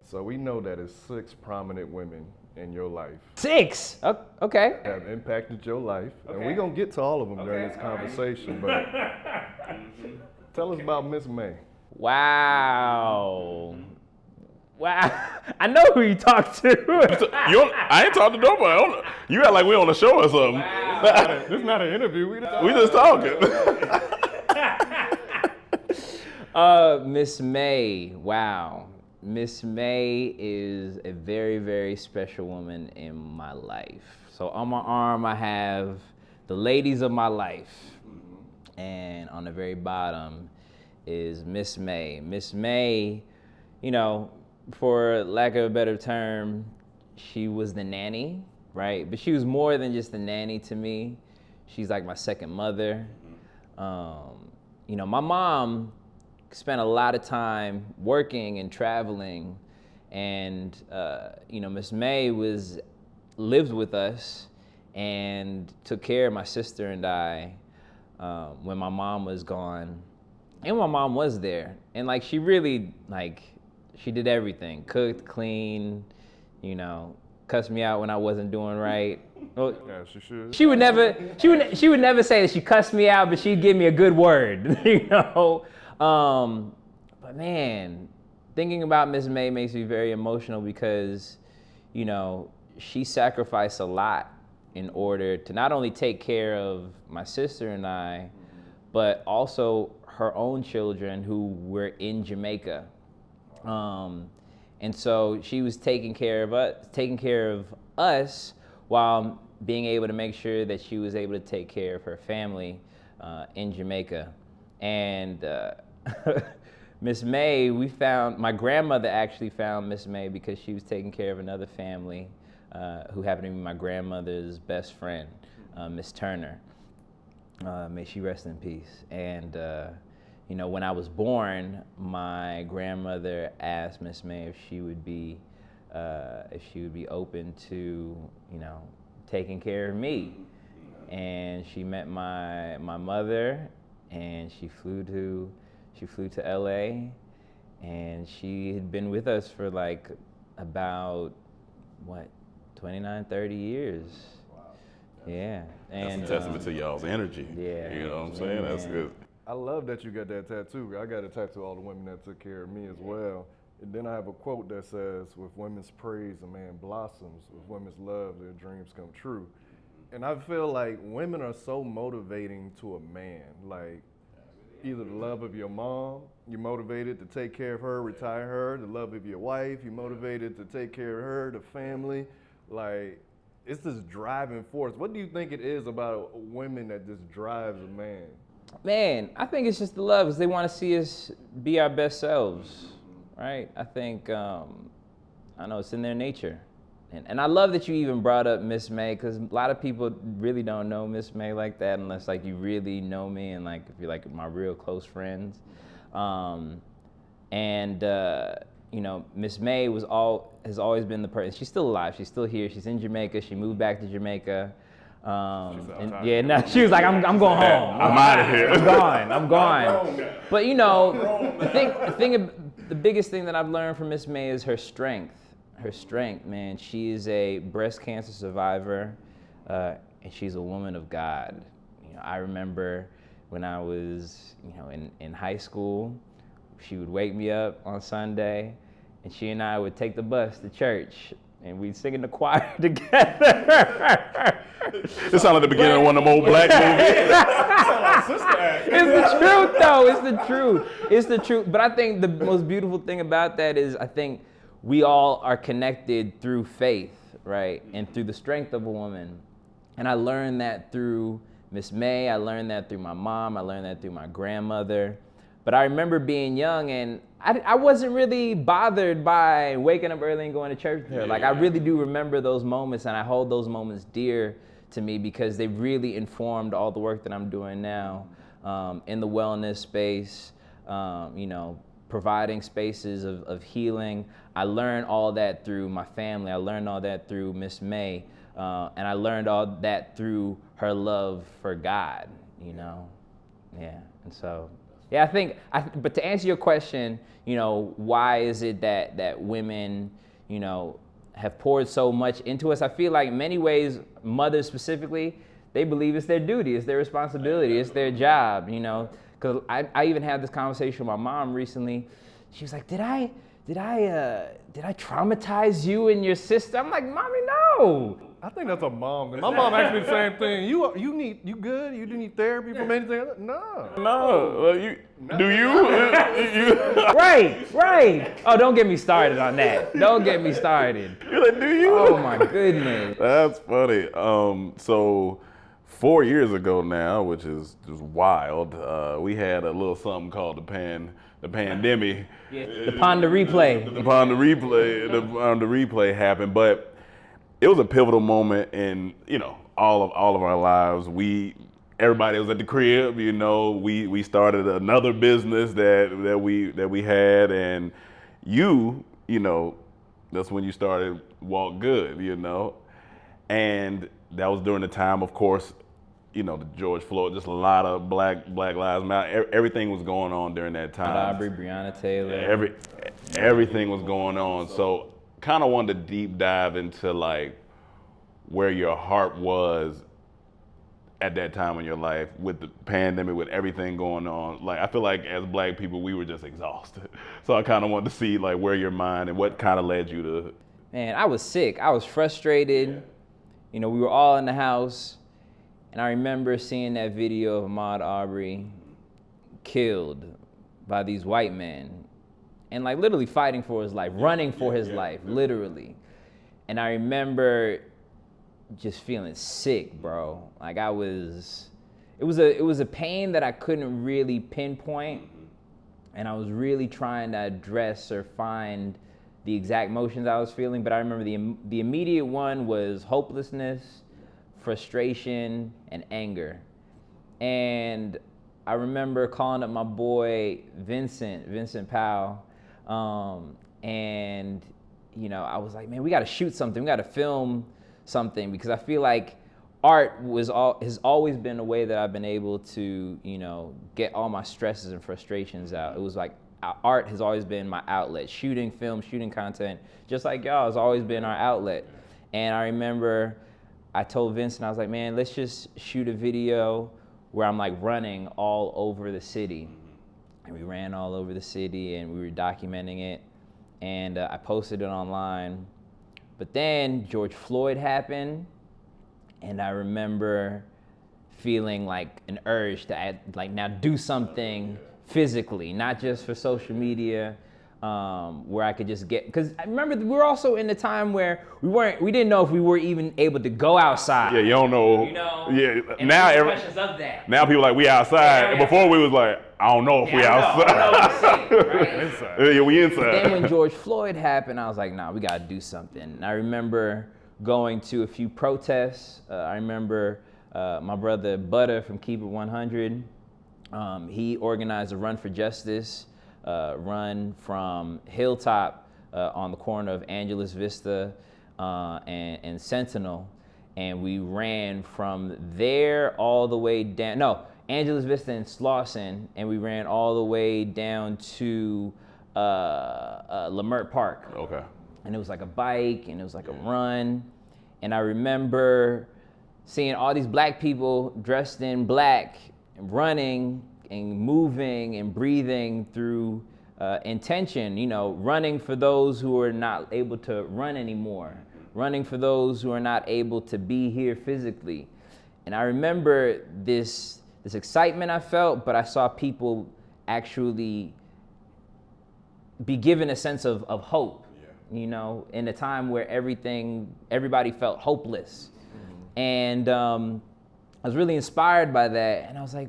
So we know that it's 6 prominent women in your life. 6? Okay. Have impacted your life. Okay. And we're going to get to all of them during this conversation. But tell us about Miss May. Wow. I know who you talked to. I ain't talking to nobody. You act like we on a show or something. Wow. This is not an interview. We just talking. Miss May. Wow. Miss May is a very, very special woman in my life. So on my arm, I have the ladies of my life. And on the very bottom is Miss May. Miss May, for lack of a better term, she was the nanny, right? But she was more than just a nanny to me. She's like my second mother. My mom spent a lot of time working and traveling, and Miss May lived with us and took care of my sister and I when my mom was gone, and my mom was there, and she really she did everything: cooked, cleaned, cussed me out when I wasn't doing right. Well, yeah, she should. She would never say that she cussed me out, but she'd give me a good word, But man, thinking about Miss May makes me very emotional because, she sacrificed a lot in order to not only take care of my sister and I, but also her own children who were in Jamaica. And so she was taking care of us while being able to make sure that she was able to take care of her family in Jamaica. And Miss May, my grandmother actually found Miss May because she was taking care of another family who happened to be my grandmother's best friend, Miss Turner. May she rest in peace. And when I was born, my grandmother asked Miss May if she would be open to, taking care of me. And she met my mother, and she flew to LA, and she had been with us for about 29, 30 years. Wow. Yeah. That's and a testament to y'all's energy. Yeah. You know what I'm saying? That's good. I love that you got that tattoo. I got a tattoo of all the women that took care of me as well. And then I have a quote that says, with women's praise, a man blossoms. With women's love, their dreams come true. And I feel like women are so motivating to a man. Either the love of your mom, you're motivated to take care of her, retire her. The love of your wife, you're motivated to take care of her, the family. It's this driving force. What do you think it is about women that just drives a man? Man, I think it's just the love, because they want to see us be our best selves, right? I think, I know it's in their nature. And I love that you even brought up Miss May, because a lot of people really don't know Miss May like that unless you really know me and if you're my real close friends. Miss May has always been the person. She's still alive. She's still here. She's in Jamaica. She moved back to Jamaica. She was like, I'm going home. I'm out of here. I'm gone. But the biggest thing that I've learned from Miss May is her strength. Her strength, man. She is a breast cancer survivor, and she's a woman of God. I remember when I was, in high school, she would wake me up on Sunday, and she and I would take the bus to church, and we'd sing in the choir together. It sounded like the beginning of one of them old black movies. It's the truth, though. It's the truth. But I think the most beautiful thing about that is I think we all are connected through faith, right? And through the strength of a woman. And I learned that through Miss May. I learned that through my mom. I learned that through my grandmother. But I remember being young, and I wasn't really bothered by waking up early and going to church with her. I really do remember those moments, and I hold those moments dear to me because they really informed all the work that I'm doing now in the wellness space, providing spaces of healing. I learned all that through my family. I learned all that through Miss May, and I learned all that through her love for God, Yeah, and so Yeah, but to answer your question, you know, why is it that women, you know, have poured so much into us? I feel like in many ways, mothers specifically, they believe it's their duty, it's their responsibility, it's their job, you know. Because I even had this conversation with my mom recently. She was like, did I traumatize you and your sister? I'm like, Mommy, no. I think that's a mom thing. My mom asked me the same thing. You good? You need therapy from anything? No. No, do you? Right. Oh, don't get me started on that. Don't get me started. You're like, do you? Oh my goodness. That's funny. So 4 years ago now, which is just wild, we had a little something called the pandemic. Yeah. Upon the replay happened, but it was a pivotal moment in, you know, all of our lives. Everybody was at the crib, you know. We started another business that we had, and you know, that's when you started Walkgood, you know, and that was during the time, of course, you know, the George Floyd, just a lot of Black Lives Matter. Everything was going on during that time. Aubrey, Breonna Taylor. Everything was going on. So kind of wanted to deep dive into like where your heart was at that time in your life with the pandemic, with everything going on. Like, I feel like as Black people, we were just exhausted. So I kind of wanted to see like where your mind and what kind of led you to. Man, I was sick. I was frustrated. Yeah. You know, we were all in the house. And I remember seeing that video of Ahmaud Arbery killed by these white men and like literally fighting for his life, running for his life, literally. And I remember just feeling sick, bro. Like it was a pain that I couldn't really pinpoint. And I was really trying to address or find the exact emotions I was feeling. But I remember the immediate one was hopelessness, frustration, and anger. And I remember calling up my boy Vincent Powell, and you know, I was like, man, we gotta shoot something, we gotta film something, because I feel like art has always been a way that I've been able to, you know, get all my stresses and frustrations out. It was like art has always been my outlet. Shooting film, shooting content, just like y'all, has always been our outlet. And I remember I told Vincent, I was like, man, let's just shoot a video where I'm like running all over the city. And we ran all over the city and we were documenting it. And I posted it online. But then George Floyd happened. And I remember feeling like an urge to now do something physically, not just for social media, where I could just get, because I remember we were also in the time where we didn't know if we were even able to go outside. Yeah, you don't know. You know? Yeah, and now questions of that. Now people like, we outside. And before we was like, I don't know if we outside. I know what you're saying, right? Inside. Yeah, we inside. Then when George Floyd happened, I was like, nah, we gotta do something. And I remember going to a few protests. I remember my brother Butter from Keep It 100. He organized a Run for Justice, run from Hilltop on the corner of Angeles Vista and Sentinel. And we ran from there all the way down, Angeles Vista and Slauson, and we ran all the way down to Lamert Park. Okay. And it was like a bike, and it was like a run. And I remember seeing all these Black people dressed in black, running and moving and breathing through intention, you know, running for those who are not able to run anymore, running for those who are not able to be here physically. And I remember this excitement I felt, but I saw people actually be given a sense of hope, you know, in a time where everybody felt hopeless. Mm-hmm. And I was really inspired by that. And I was like,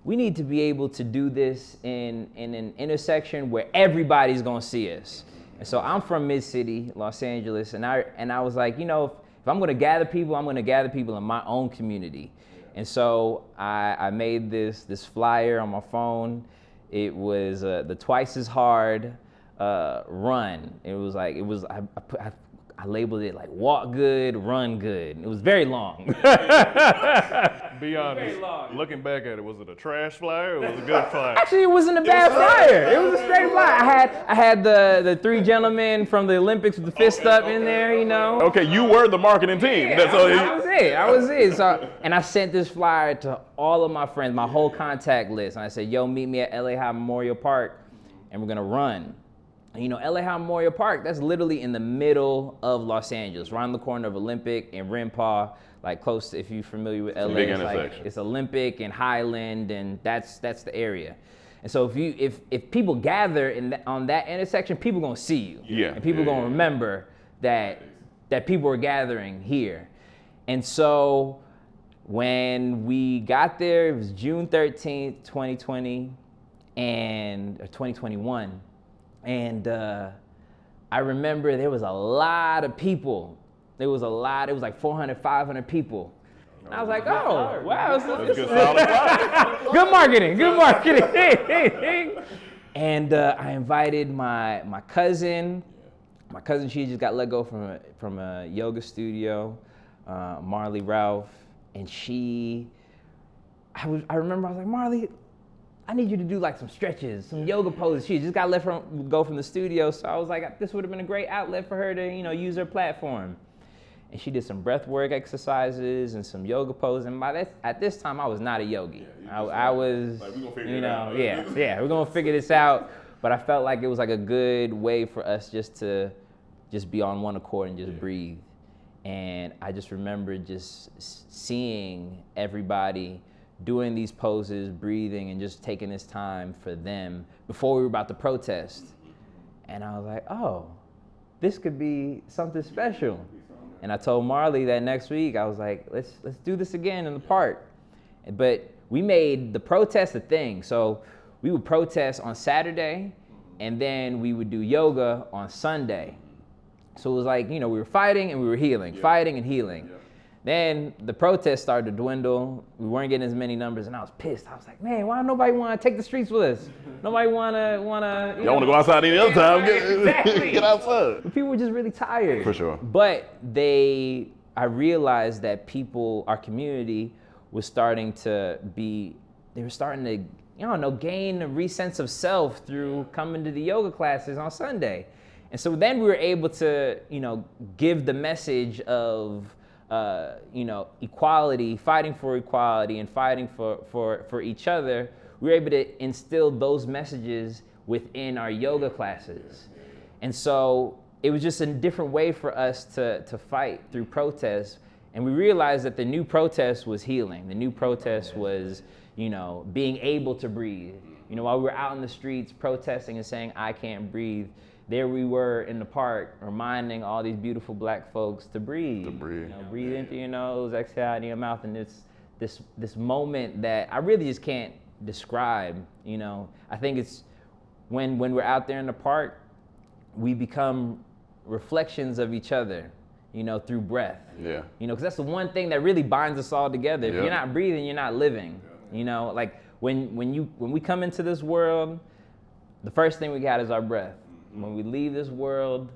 we need to be able to do this in an intersection where everybody's gonna see us. And so I'm from Mid-City, Los Angeles, and I was like, you know, if I'm gonna gather people, I'm gonna gather people in my own community. And so I made this flyer on my phone. It was the Twice as Hard run. I labeled it like Walk Good, Run Good. It was very long. Be honest. Looking back at it, was it a trash flyer or was it a good flyer? Actually, it wasn't a bad flyer. It was a straight flyer. I had the three gentlemen from the Olympics with the fist up in there, you know. Okay, you were the marketing team. Yeah, That's I was it. So, and I sent this flyer to all of my friends, my whole contact list. And I said, yo, meet me at LA High Memorial Park, and we're gonna run. And, you know, LA High Memorial Park, that's literally in the middle of Los Angeles, right on the corner of Olympic and Rimpaw, like close to, if you're familiar with LA, big it's intersection. like, it's Olympic and Highland, and that's the area. And so if people gather on that intersection, people gonna see you. Yeah. And people gonna remember that people were gathering here. And so when we got there, it was June 13th, 2020, or 2021. And I remember there was a lot of people. It was like 400, 500 people. And I was like, oh, wow. That's good solid flyer. Good marketing. And I invited my cousin. My cousin, she just got let go from a yoga studio, Marley Ralph. And I remember I was like, Marley, I need you to do like some stretches, some yoga poses. She just got go from the studio. So I was like, this would have been a great outlet for her to, you know, use her platform. And she did some breath work exercises and some yoga poses. And at this time, I was not a yogi. I was, like, we gonna figure you it know, out. we're gonna figure this out. But I felt like it was like a good way for us just to be on one accord and just breathe. And I just remember just seeing everybody doing these poses, breathing, and just taking this time for them before we were about to protest. And I was like, oh, this could be something special. And I told Marley that next week, I was like, let's do this again in the park. But we made the protest a thing. So we would protest on Saturday, and then we would do yoga on Sunday. So it was like, you know, we were fighting and we were healing, fighting and healing. Yeah. Then the protests started to dwindle. We weren't getting as many numbers, and I was pissed. I was like, man, why nobody want to take the streets with us? Nobody want to. Y'all want to go outside any other time? Exactly. Get outside. But people were just really tired. For sure. But I realized that our community was starting to gain a sense of self through coming to the yoga classes on Sunday. And so then we were able to, you know, give the message of, you know, equality, fighting for equality and fighting for each other. We were able to instill those messages within our yoga classes. And so it was just a different way for us to fight through protest. And we realized that the new protest was healing. The new protest was, you know, being able to breathe. You know, while we were out in the streets protesting and saying, I can't breathe, there we were in the park reminding all these beautiful black folks to breathe. To breathe. You know, breathe in through your nose, exhale out of your mouth. And this moment that I really just can't describe. You know, I think it's when we're out there in the park, we become reflections of each other, you know, through breath. Yeah. You know, because that's the one thing that really binds us all together. If you're not breathing, you're not living. You know, like when we come into this world, the first thing we got is our breath. When we leave this world,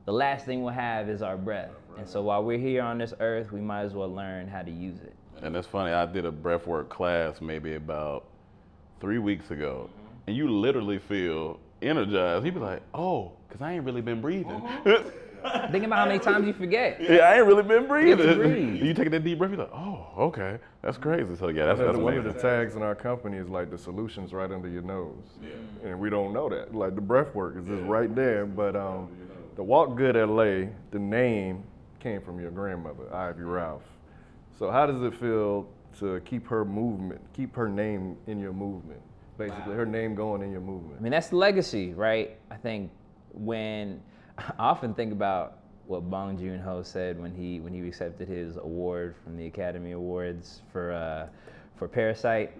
the last thing we'll have is our breath. And so while we're here on this earth, we might as well learn how to use it. And it's funny, I did a breathwork class maybe about 3 weeks ago, and you literally feel energized. You'd be like, oh, because I ain't really been breathing. Think about how many times you forget. Yeah, I ain't really been breathing. You have to breathe. You take that deep breath, you're like, oh, okay, that's crazy. So yeah, that's One of amazing. the tags in our company is like the solution's right under your nose. Yeah. And we don't know that. Like the breath work is just right there. But the Walkgood LA, the name came from your grandmother, Ivy Ralph. So how does it feel to keep her name in your movement? Basically, her name going in your movement. I mean, that's the legacy, right? I think I often think about what Bong Joon-ho said when he accepted his award from the Academy Awards for Parasite.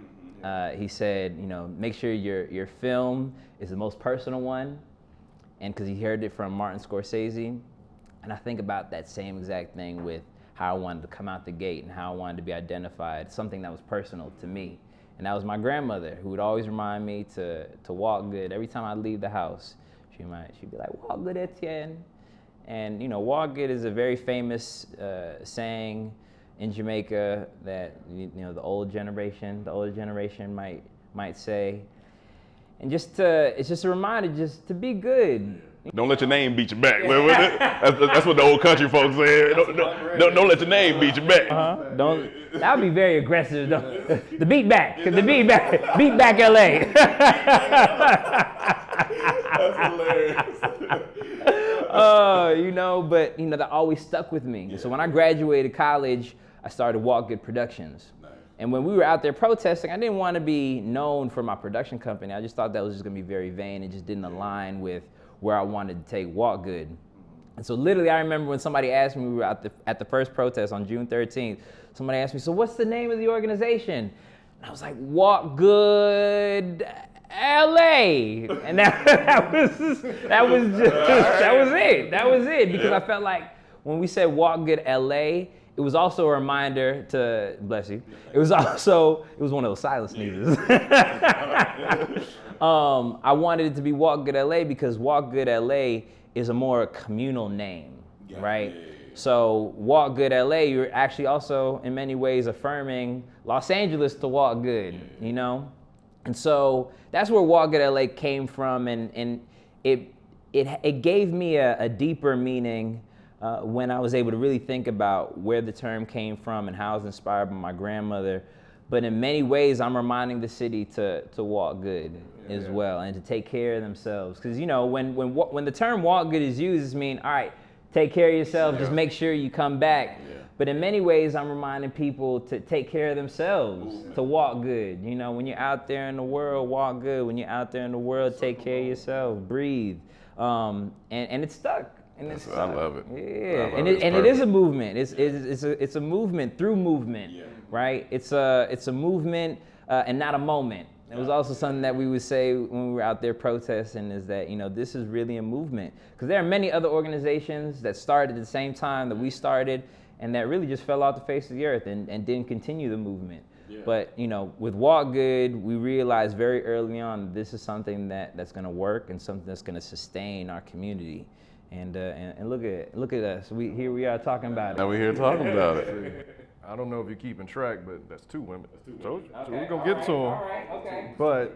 He said, you know, make sure your film is the most personal one, and because he heard it from Martin Scorsese. And I think about that same exact thing with how I wanted to come out the gate and how I wanted to be identified, something that was personal to me. And that was my grandmother, who would always remind me to walk good. Every time I leave the house, she'd be like, walk good, Etienne. And, you know, walk good is a very famous saying in Jamaica that the older generation might say, and it's just a reminder just to be good. Don't let your name beat you back. That's what the old country folks say. Don't let your name beat you back. Don't. That would be very aggressive, though. The beat back LA. That's hilarious. But that always stuck with me. Yeah. So when I graduated college, I started Walkgood Productions. Nice. And when we were out there protesting, I didn't want to be known for my production company. I just thought that was just going to be very vain. It just didn't align with where I wanted to take Walkgood. And so literally, I remember when somebody asked me, we were at the first protest on June 13th, somebody asked me, so what's the name of the organization? And I was like, Walkgood LA. And that was it. Because I felt like when we said Walkgood LA, it was also a reminder to, bless you, it was one of those silent sneezes. I wanted it to be Walkgood LA because Walkgood LA is a more communal name, right? Yeah. So Walkgood LA, you're actually also in many ways affirming Los Angeles to walk good, And so that's where Walkgood LA came from, and it gave me a deeper meaning when I was able to really think about where the term came from and how it was inspired by my grandmother. But in many ways, I'm reminding the city to walk good as well and to take care of themselves. Because when the term walk good is used, it means, all right, take care of yourself, just make sure you come back. Yeah. But in many ways, I'm reminding people to take care of themselves, to walk good. When you're out there in the world, walk good. When you're out there in the world, take care of yourself, breathe. And it's stuck. I love it. Yeah, it is a movement. It's a movement through movement, right? It's a movement and not a moment. It was also something that we would say when we were out there protesting is that this is really a movement, because there are many other organizations that started at the same time that we started and that really just fell off the face of the earth and didn't continue the movement. Yeah. But with Walkgood, we realized very early on that this is something that's going to work and something that's going to sustain our community. And look at us. Here we are talking about it. Now we're here talking about it. I don't know if you're keeping track, but that's two women. Told you. Okay. So we're going to get to them. All right, okay. But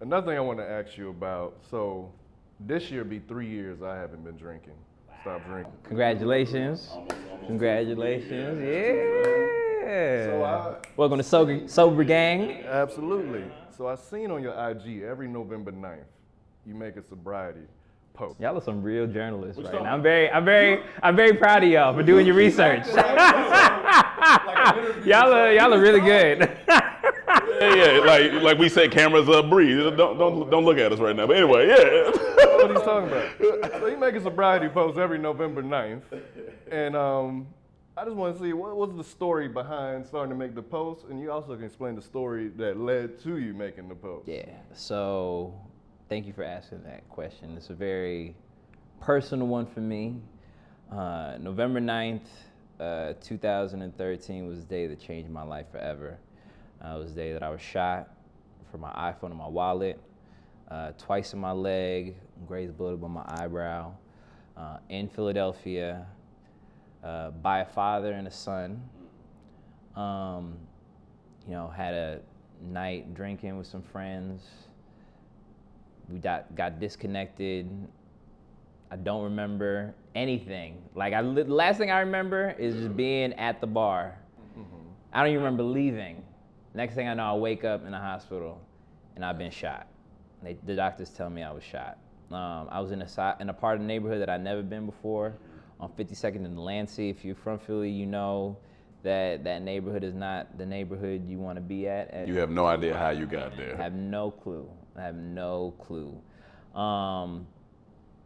another thing I want to ask you about, so this year be 3 years I haven't been drinking. Stop drinking. Congratulations. Congratulations. Yeah. So welcome to Sober Gang. Absolutely. So I seen on your IG every November 9th, you make a sobriety post. Y'all are some real journalists right now. I'm very proud of y'all for doing your research. Y'all are really good. Yeah, like we say, cameras up, breathe. Don't look at us right now. But anyway, yeah. What he's talking about. So you make a sobriety post every November 9th, and I just want to see what was the story behind starting to make the post, and you also can explain the story that led to you making the post. Yeah. So thank you for asking that question. It's a very personal one for me. November 9th, 2013 was the day that changed my life forever. It was the day that I was shot from my iPhone and my wallet, twice in my leg, grazed bullet above my eyebrow, in Philadelphia, by a father and a son. Had a night drinking with some friends. We got disconnected. I don't remember anything. The last thing I remember is just being at the bar. Mm-hmm. I don't even remember leaving. Next thing I know, I wake up in the hospital and I've been shot. The doctors tell me I was shot. I was in a part of the neighborhood that I'd never been before, on 52nd and Delancey. If you're from Philly, you know that neighborhood is not the neighborhood you want to be at. You have no idea how you got there. I have no clue.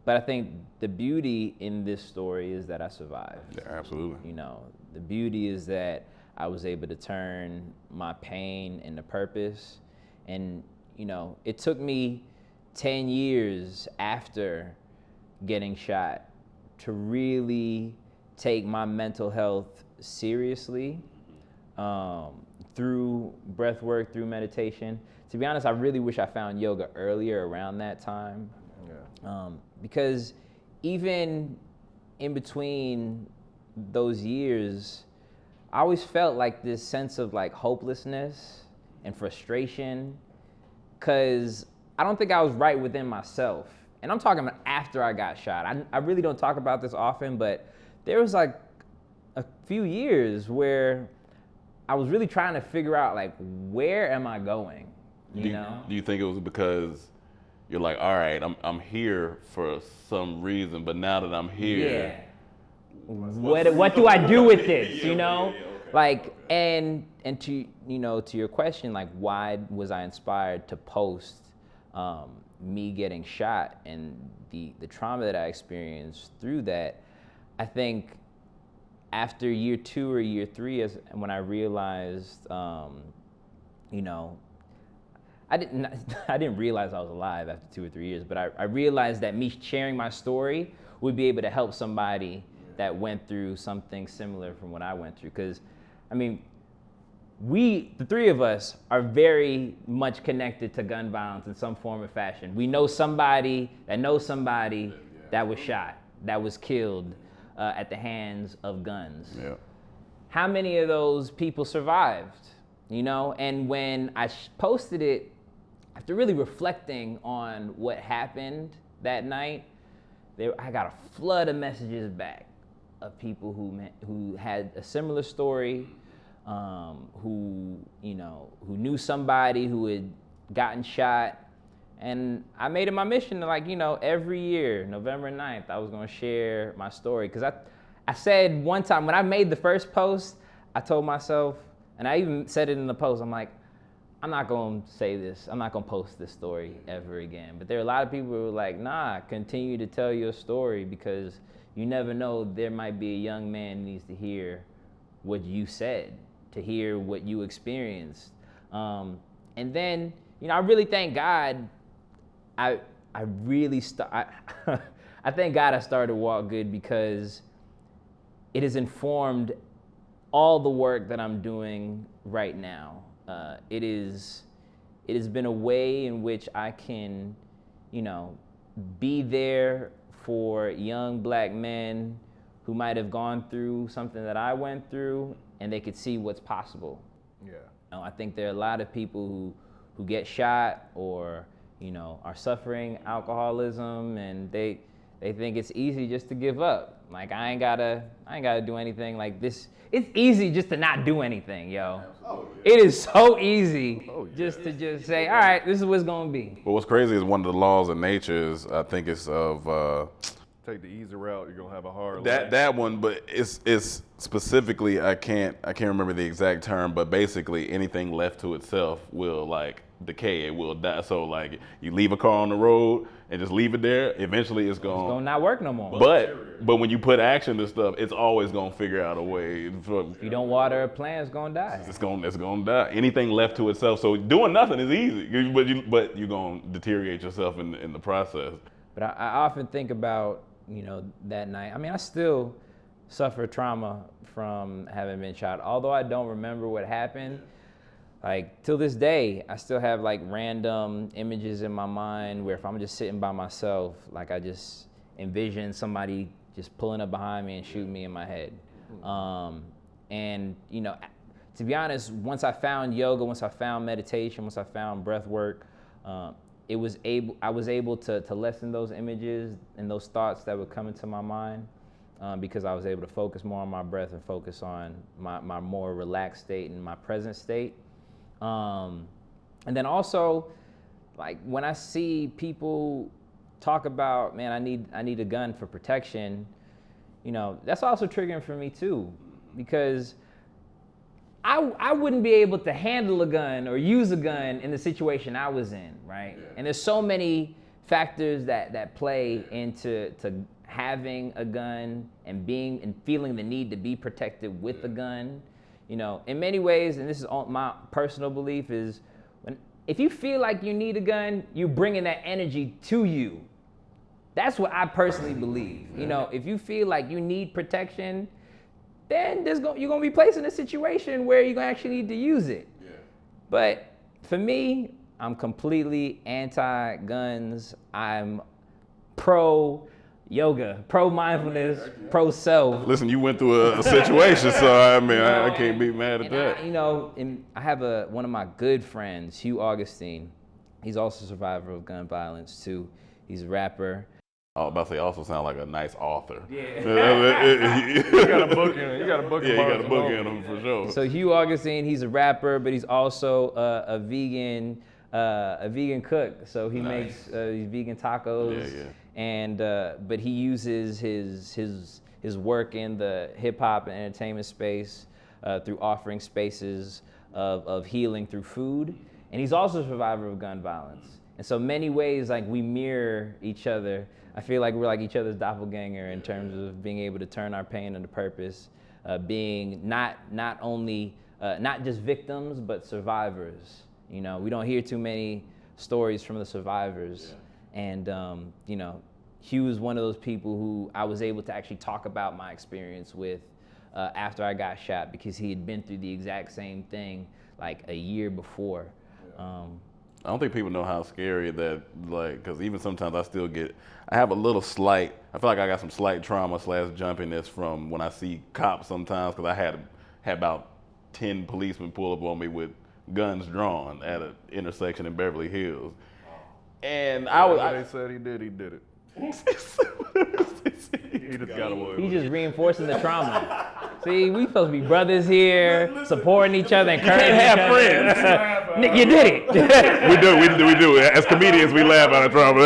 But I think the beauty in this story is that I survived. Yeah, absolutely. The beauty is that I was able to turn my pain into purpose. And, it took me 10 years after getting shot to really take my mental health seriously, through breath work, through meditation. To be honest, I really wish I found yoga earlier around that time. Yeah. Because even in between those years, I always felt like this sense of like hopelessness and frustration, because I don't think I was right within myself. And I'm talking about after I got shot. I really don't talk about this often, but there was like a few years where I was really trying to figure out like, where am I going? You know? Do you think it was because you're like, all right, I'm here for some reason, but now that I'm here, what do I do with this? Yeah, you know, okay. like and to to your question, like why was I inspired to post me getting shot and the trauma that I experienced through that? I think after year 2 or year 3, when I realized, I didn't realize I was alive after 2 or 3 years, but I realized that me sharing my story would be able to help somebody that went through something similar from what I went through. Because, I mean, the three of us are very much connected to gun violence in some form or fashion. We know somebody that knows somebody that was shot, that was killed at the hands of guns. Yeah. How many of those people survived? And when I posted it, after really reflecting on what happened that night, I got a flood of messages back of people who had a similar story, who knew somebody who had gotten shot. And I made it my mission to every year, November 9th, I was gonna share my story. Cause I said one time when I made the first post, I told myself, and I even said it in the post, I'm like, I'm not gonna say this, I'm not gonna post this story ever again. But there are a lot of people who were like, nah, continue to tell your story, because you never know, there might be a young man who needs to hear what you said, to hear what you experienced. And then, I really thank God. I thank God I started Walkgood, because it has informed all the work that I'm doing right now. It has been a way in which I can, be there for young black men who might have gone through something that I went through, and they could see what's possible. Yeah. I think there are a lot of people who get shot or are suffering alcoholism, and they think it's easy just to give up. Like, I ain't gotta do anything like this. It's easy just to not do anything, yo. Oh, yeah. It is so easy just to say, all right, this is what's gonna be. But what's crazy is one of the laws of nature is, I think it's of take the easy route, you're gonna have a hard life. That one, but it's specifically, I can't remember the exact term, but basically anything left to itself will decay, it will die. So you leave a car on the road and just leave it there, eventually it's gonna not work no more. But when you put action to stuff, it's always gonna figure out a way. If you don't water a plant, it's gonna die. It's gonna die. Anything left to itself. So doing nothing is easy, but you're gonna deteriorate yourself in the process. But I often think about that night. I mean, I still suffer trauma from having been shot. Although I don't remember what happened, till this day, I still have random images in my mind where if I'm just sitting by myself, I just envision somebody just pulling up behind me and shooting me in my head. And to be honest, once I found yoga, once I found meditation, once I found breath work, I was able to lessen those images and those thoughts that would come into my mind, because I was able to focus more on my breath and focus on my more relaxed state and my present state. And then also, when I see people talk about, man, I need a gun for protection, that's also triggering for me too, because I wouldn't be able to handle a gun or use a gun in the situation I was in, right? Yeah. And there's so many factors that play into having a gun and feeling the need to be protected with a gun. In many ways, and this is my personal belief, is if you feel like you need a gun, you're bringing that energy to you. That's what I personally believe. If you feel like you need protection, then you're going to be placed in a situation where you're going to actually need to use it. Yeah. But for me, I'm completely anti-guns. I'm pro yoga, pro mindfulness, pro self. Listen, you went through a situation, so I mean, I can't be mad at that. I have one of my good friends, Hugh Augustine. He's also a survivor of gun violence too. He's a rapper. I was about to say, also sound like a nice author. Yeah. You got a book in it. You got a book in Yeah, you got a book in him for sure. So Hugh Augustine, he's a rapper, but he's also a vegan cook. So he makes these vegan tacos. Yeah. And but he uses his work in the hip hop and entertainment space through offering spaces of healing through food. And he's also a survivor of gun violence. And so many ways, like, we mirror each other. I feel like we're like each other's doppelganger in terms of being able to turn our pain into purpose, being not just victims, but survivors. You know, we don't hear too many stories from the survivors. Yeah. And, Hugh is one of those people who I was able to actually talk about my experience with after I got shot, because he had been through the exact same thing like a year before. I don't think people know how scary that, like, because even sometimes I have a little slight, I feel like I got some slight trauma / jumpiness from when I see cops sometimes, because I had about 10 policemen pull up on me with guns drawn at an intersection in Beverly Hills. And they said he did it. He just got away. He's just reinforcing the trauma. See, we supposed to be brothers here, supporting each other, encouraging each other. Friends. Nick, you did it. We do. As comedians, we laugh out of trauma.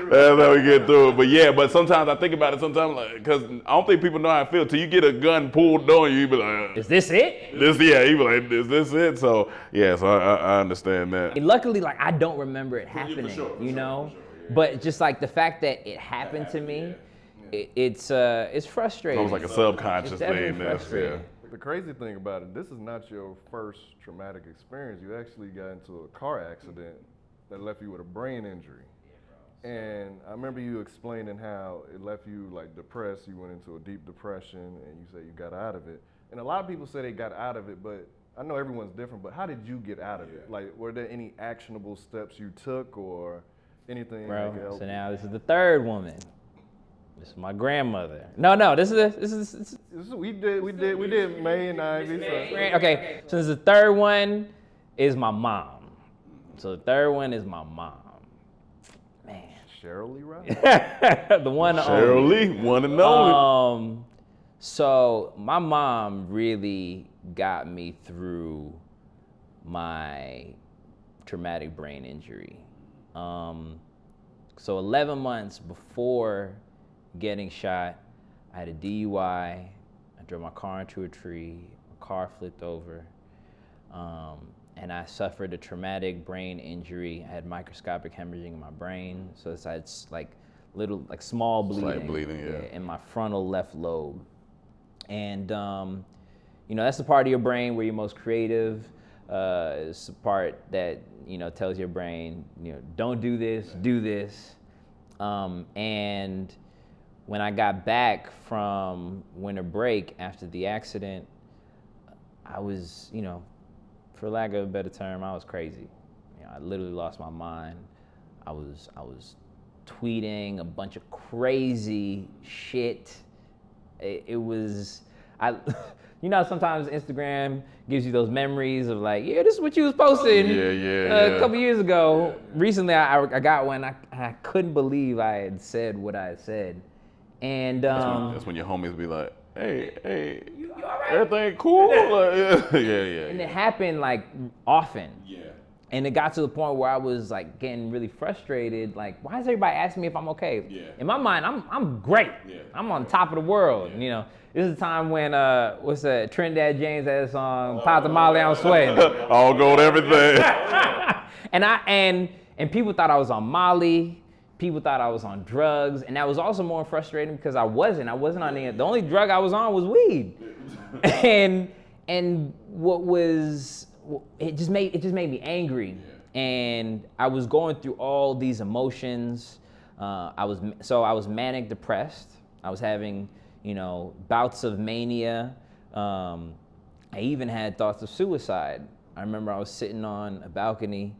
That's how we get through it. But sometimes I think about it because I don't think people know how I feel. Till you get a gun pulled on you be like, is this it? You be like, is this it? So I understand that. And luckily, like, I don't remember it happening, for sure. But just like the fact that it happened to me, it's frustrating. It's almost like a subconscious it's thing. Frustrating. The crazy thing about it, this is not your first traumatic experience. You actually got into a car accident that left you with a brain injury. And I remember you explaining how it left you like depressed. You went into a deep depression, and you said you got out of it. And a lot of people say they got out of it, but I know everyone's different. But how did you get out of it? Like, were there any actionable steps you took or anything? Bro, so now this is the third woman. This is my grandmother. No, this is we did May and Ivy. Okay, so this is the third one is my mom. So the third one is my mom. Man. Cheryl Lee Rock? The one and Cheryl only. Lee, one and only. So my mom really got me through my traumatic brain injury. So 11 months before getting shot, I had a DUI. I drove my car into a tree. My car flipped over. And I suffered a traumatic brain injury. I had microscopic hemorrhaging in my brain. So I had small bleeding. Slight bleeding, yeah. In my frontal left lobe. And, that's the part of your brain where you're most creative. It's the part that, tells your brain, don't do this, do this. And when I got back from winter break after the accident, I was, for lack of a better term, I was crazy. I literally lost my mind. I was tweeting a bunch of crazy shit. It was, sometimes Instagram gives you those memories of like, yeah, this is what you was posting a couple years ago. Recently, I got one. I couldn't believe I had said what I had said. And that's when your homies be like, hey, you all right? Everything cool? Like, yeah. And it happened like often. Yeah. And it got to the point where I was like getting really frustrated. Like, why is everybody asking me if I'm okay? Yeah. In my mind, I'm great. Yeah. I'm on top of the world. Yeah. This is the time when what's that? Trinidad James had a song, "Pop the Molly, I'm sweating." All gold, everything. and people thought I was on Molly. People thought I was on drugs, and that was also more frustrating because I wasn't on any. The only drug I was on was weed, and what was it just made me angry, and I was going through all these emotions. I was manic depressed. I was having bouts of mania. I even had thoughts of suicide. I remember I was sitting on a balcony,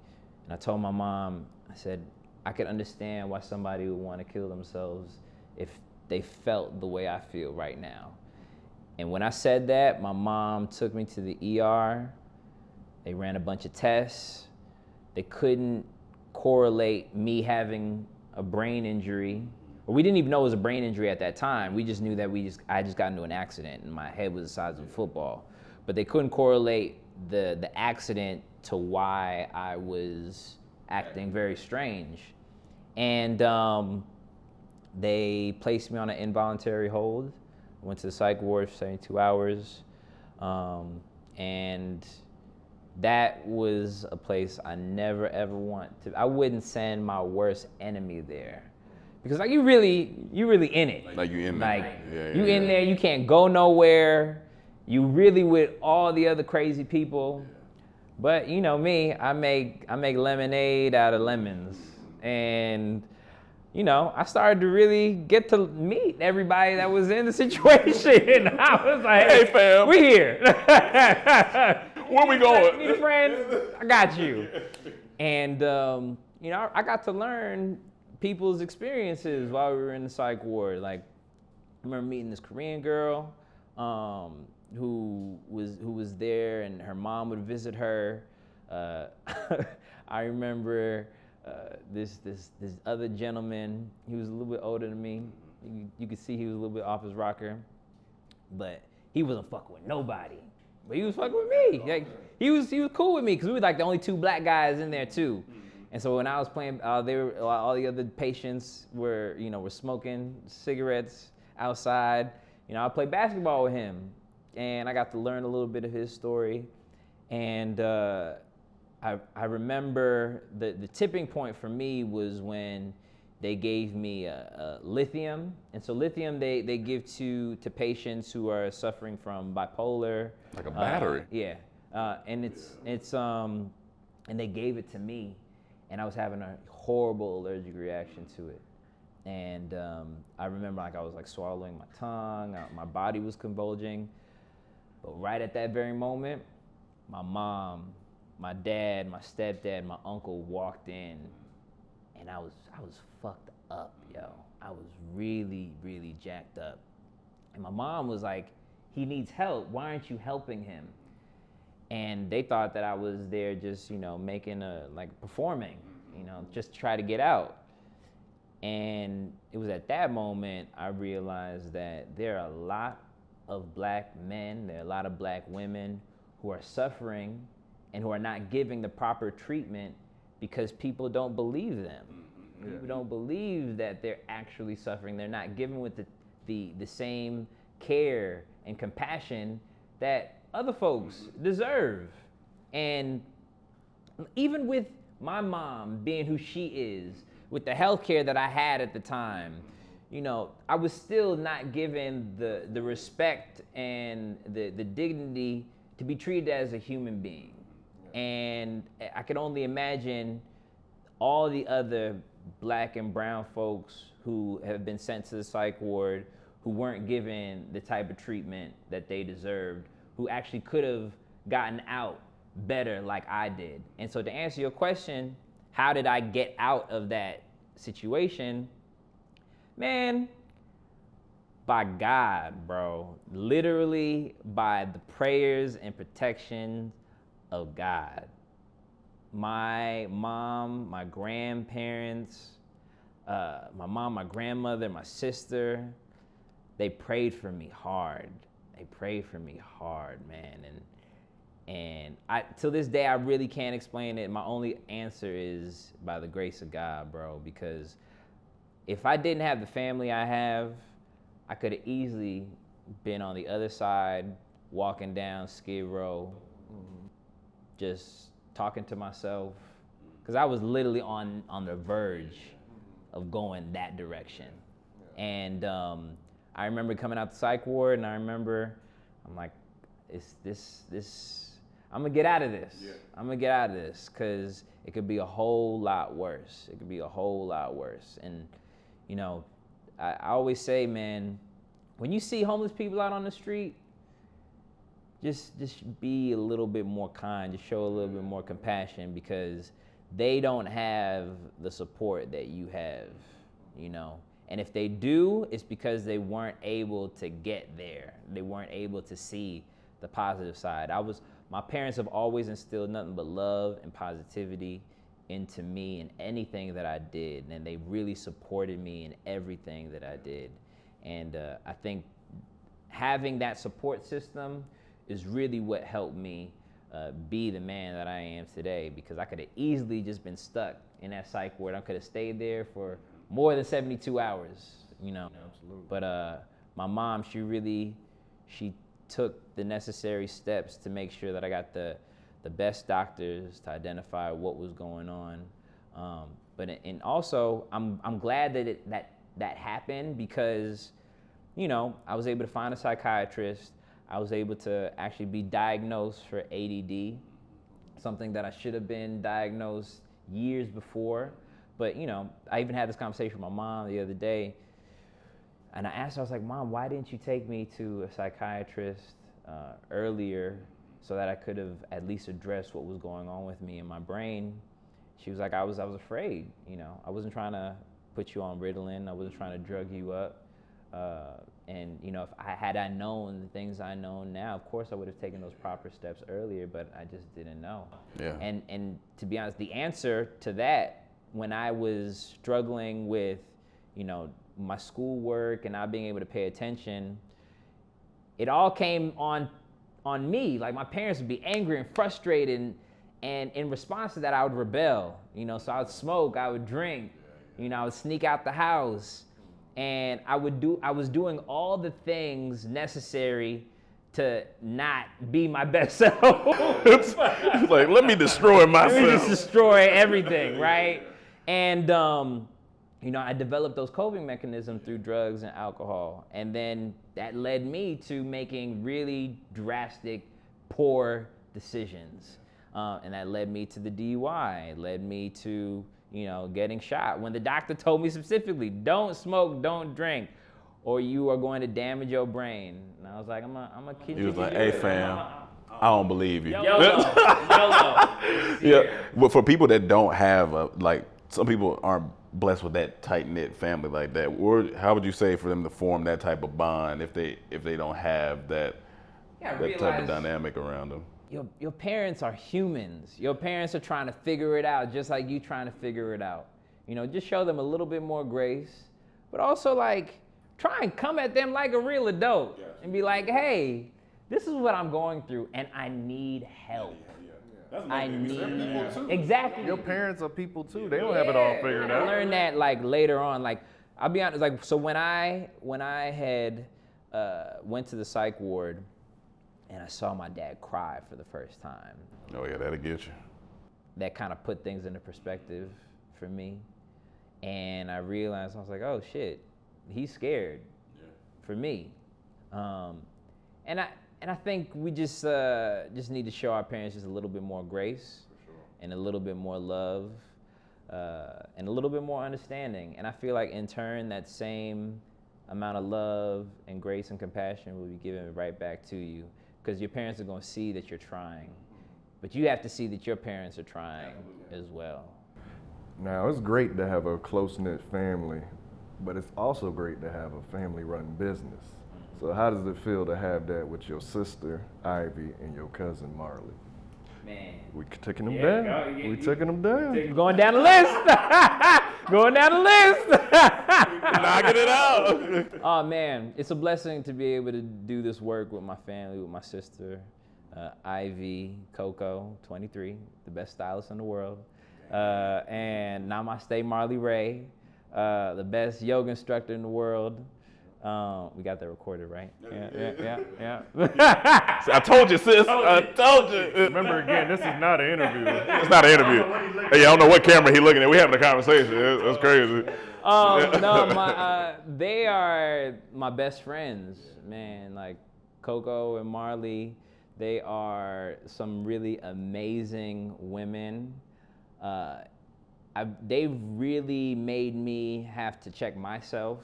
and I told my mom, I said, I could understand why somebody would want to kill themselves if they felt the way I feel right now. And when I said that, my mom took me to the ER. They ran a bunch of tests. They couldn't correlate me having a brain injury. Or we didn't even know it was a brain injury at that time. We just knew that I just got into an accident and my head was the size of a football. But they couldn't correlate the accident to why I was acting very strange. And they placed me on an involuntary hold. Went to the Psych Ward for 72 hours. And that was a place I never ever want to. I wouldn't send my worst enemy there. Because like you really in it. Like you in like, there. You in there, you can't go nowhere. You really with all the other crazy people. But you know me, I make lemonade out of lemons. And you know, I started to really get to meet everybody that was in the situation. I was like, hey fam, we here. Where we going? Need a friend? I got you. And you know, I got to learn people's experiences while we were in the psych ward. Like, I remember meeting this Korean girl who was there, and her mom would visit her. I remember this other gentleman. He was a little bit older than me. You could see he was a little bit off his rocker, but he wasn't fucking with nobody. But he was fucking with me. Like he was cool with me because we were like the only two black guys in there too. And so when I was playing, all the other patients were smoking cigarettes outside. You know, I played basketball with him, and I got to learn a little bit of his story. And I remember the tipping point for me was when they gave me lithium. And so lithium they give to patients who are suffering from bipolar. Like a battery. Yeah. And it's and they gave it to me, and I was having a horrible allergic reaction to it. And I remember like I was like swallowing my tongue, my body was convulsing. But right at that very moment, my mom, my dad, my stepdad, my uncle walked in, and I was fucked up, yo. I was really, really jacked up. And my mom was like, he needs help. Why aren't you helping him? And they thought that I was there just, making performing, just to try to get out. And it was at that moment I realized that there are a lot of black men, there are a lot of black women who are suffering and who are not giving the proper treatment because people don't believe them. Yeah. People don't believe that they're actually suffering. They're not given with the same care and compassion that other folks deserve. And even with my mom being who she is, with the health care that I had at the time, I was still not given the respect and the dignity to be treated as a human being. And I could only imagine all the other black and brown folks who have been sent to the psych ward, who weren't given the type of treatment that they deserved, who actually could have gotten out better like I did. And so to answer your question, how did I get out of that situation? Man, by God, bro. Literally by the prayers and protection of God. My mom, my grandparents, my grandmother, my sister, they prayed for me hard. They prayed for me hard, man. And I, till this day, I really can't explain it. My only answer is by the grace of God, bro, because if I didn't have the family I have, I could have easily been on the other side, walking down Skid Row, just talking to myself, because I was literally on the verge of going that direction. And I remember coming out the psych ward, and I'm like, I'm gonna get out of this. Yeah. I'm gonna get out of this, because it could be a whole lot worse. It could be a whole lot worse. And I always say, man, when you see homeless people out on the street, just be a little bit more kind, just show a little bit more compassion, because they don't have the support that you have, And if they do, it's because they weren't able to get there. They weren't able to see the positive side. My parents have always instilled nothing but love and positivity into me in anything that I did. And they really supported me in everything that I did. And I think having that support system is really what helped me be the man that I am today, because I could have easily just been stuck in that psych ward. I could have stayed there for more than 72 hours, you know. Absolutely. But my mom, she took the necessary steps to make sure that I got the best doctors to identify what was going on. And also, I'm glad that happened, because, you know, I was able to find a psychiatrist. I was able to actually be diagnosed for ADD, something that I should have been diagnosed years before. But, you know, I even had this conversation with my mom the other day, and I asked her, I was like, Mom, why didn't you take me to a psychiatrist earlier so that I could have at least addressed what was going on with me in my brain? She was like, I was afraid, you know. I wasn't trying to put you on Ritalin. I wasn't trying to drug you up. And, you know, if I known the things I know now, of course I would have taken those proper steps earlier, but I just didn't know. Yeah. And to be honest, the answer to that, when I was struggling with, you know, my schoolwork and not being able to pay attention, it all came on me. Like, my parents would be angry and frustrated, and in response to that, I would rebel. You know, so I would smoke, I would drink, you know, I would sneak out the house. And I was doing all the things necessary to not be my best self. It's like, let me destroy myself. Let me just destroy everything, right? And, you know, I developed those coping mechanisms through drugs and alcohol. And then that led me to making really drastic, poor decisions. And that led me to the DUI. It led me to, you know, getting shot. When the doctor told me specifically, don't smoke, don't drink, or you are going to damage your brain. And I was like, I'm a kid. He was like, hey fam, I don't believe you. YOLO. Yeah, but for people that don't have like, some people aren't blessed with that tight-knit family like that, how would you say for them to form that type of bond if they don't have that type of dynamic around them? Your parents are humans. Your parents are trying to figure it out just like you trying to figure it out. You know, just show them a little bit more grace, but also, like, try and come at them like a real adult and be like, hey, this is what I'm going through and I need help. I need exactly. Your parents are people too. They don't have it all figured out. I learned that, like, later on. Like, I'll be honest. Like, so when I had went to the psych ward and I saw my dad cry for the first time. Oh yeah, that'll get you. That kind of put things into perspective for me, and I realized, I was like, oh shit, he's scared for me, and I think we just need to show our parents just a little bit more grace, and a little bit more love, and a little bit more understanding. And I feel like in turn, that same amount of love and grace and compassion will be given right back to you, because your parents are going to see that you're trying, but you have to see that your parents are trying as well. Now, it's great to have a close-knit family, but it's also great to have a family-run business. So how does it feel to have that with your sister, Ivy, and your cousin, Marley? Man. We taking them down. We taking them down. Going down the list. Going down the list. Knocking it out. Oh man, it's a blessing to be able to do this work with my family, with my sister, Ivy, Coco, 23, the best stylist in the world, and Namaste Marley Ray, the best yoga instructor in the world. We got that recorded, right? Yeah. I told you, sis. I told you. Remember, again, this is not an interview. It's not an interview. Hey, I don't know what camera he looking at. We having a conversation. That's crazy. No, they are my best friends, man. Like Coco and Marley, they are some really amazing women. They've really made me have to check myself,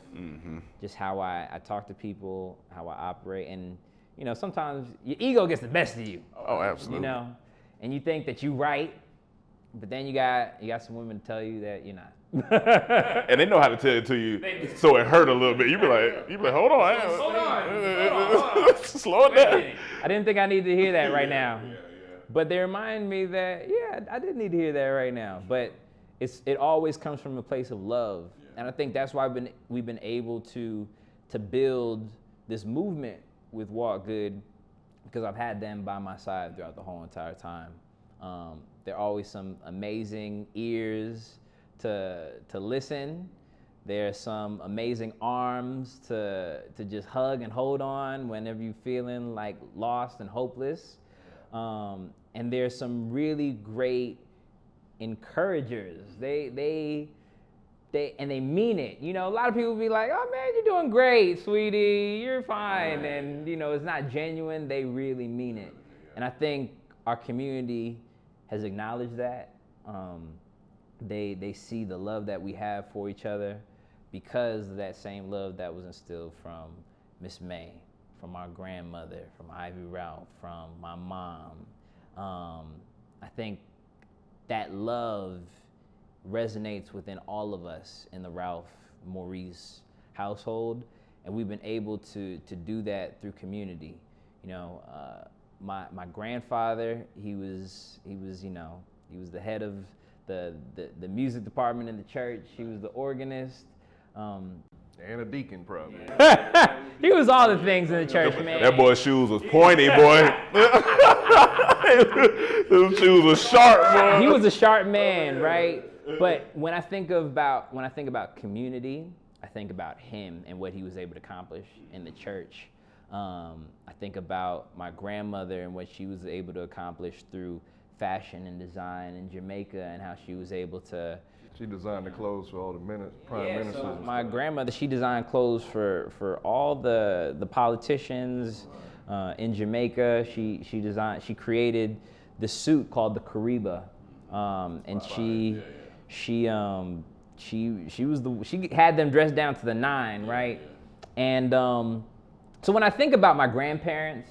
just how I talk to people, how I operate. And, you know, sometimes your ego gets the best of you. Oh, absolutely. You know, and you think that you're right, but then you got some women tell you that you're not. And they know how to tell it to you, so it hurt a little bit. You be like, hold on. Hold on. Slow it down. I didn't think I needed to hear that right now. But they remind me that, I did need to hear that right now. But it always comes from a place of love. And I think that's why we've been able to build this movement with Walkgood, because I've had them by my side throughout the whole entire time. There are always some amazing ears to listen. There are some amazing arms to just hug and hold on whenever you're feeling like lost and hopeless. And there's some really great encouragers. They mean it. You know, a lot of people be like, "Oh man, you're doing great, sweetie. You're fine." And it's not genuine. They really mean it. And I think our community has acknowledged that. They see the love that we have for each other because of that same love that was instilled from Mrs.May, from our grandmother, from Ivy Ralph, from my mom. I think that love resonates within all of us in the Ralph Maurice household, and we've been able to do that through community. My grandfather, he was the head of the music department in the church. He was the organist. And a deacon, probably. He was all the things in the church, man. That boy's shoes was pointy, boy. Those shoes were sharp, boy. He was a sharp man, right? But when I think about community, I think about him and what he was able to accomplish in the church. I think about my grandmother and what she was able to accomplish through fashion and design in Jamaica, and how she was able to. She designed the clothes for all the prime ministers. So my grandmother, she designed clothes for all the politicians in Jamaica. She created the suit called the Kariba, and she had them dressed down to the nine, right? And so when I think about my grandparents,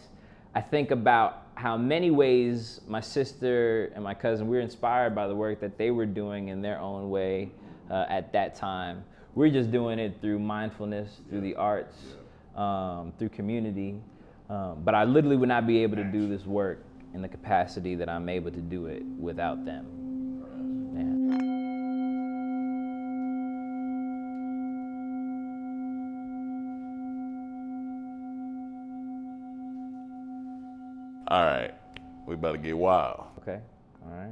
I think about how many ways my sister and my cousin, we were inspired by the work that they were doing in their own way at that time. We're just doing it through mindfulness, through the arts, through community. But I literally would not be able to do this work in the capacity that I'm able to do it without them. Yeah. All right, we about to get wild. Okay, all right.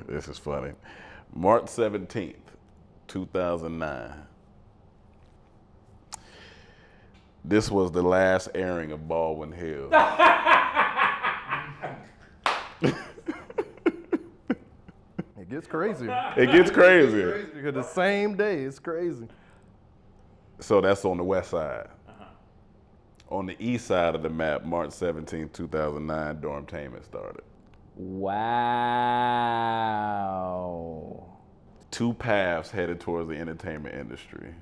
This is funny. March 17th, 2009. This was the last airing of Baldwin Hill. It gets crazier. It gets crazier. Because the same day, it's crazy. So that's on the west side. On the east side of the map, March 17, 2009, Dormtainment started. Wow. Two paths headed towards the entertainment industry.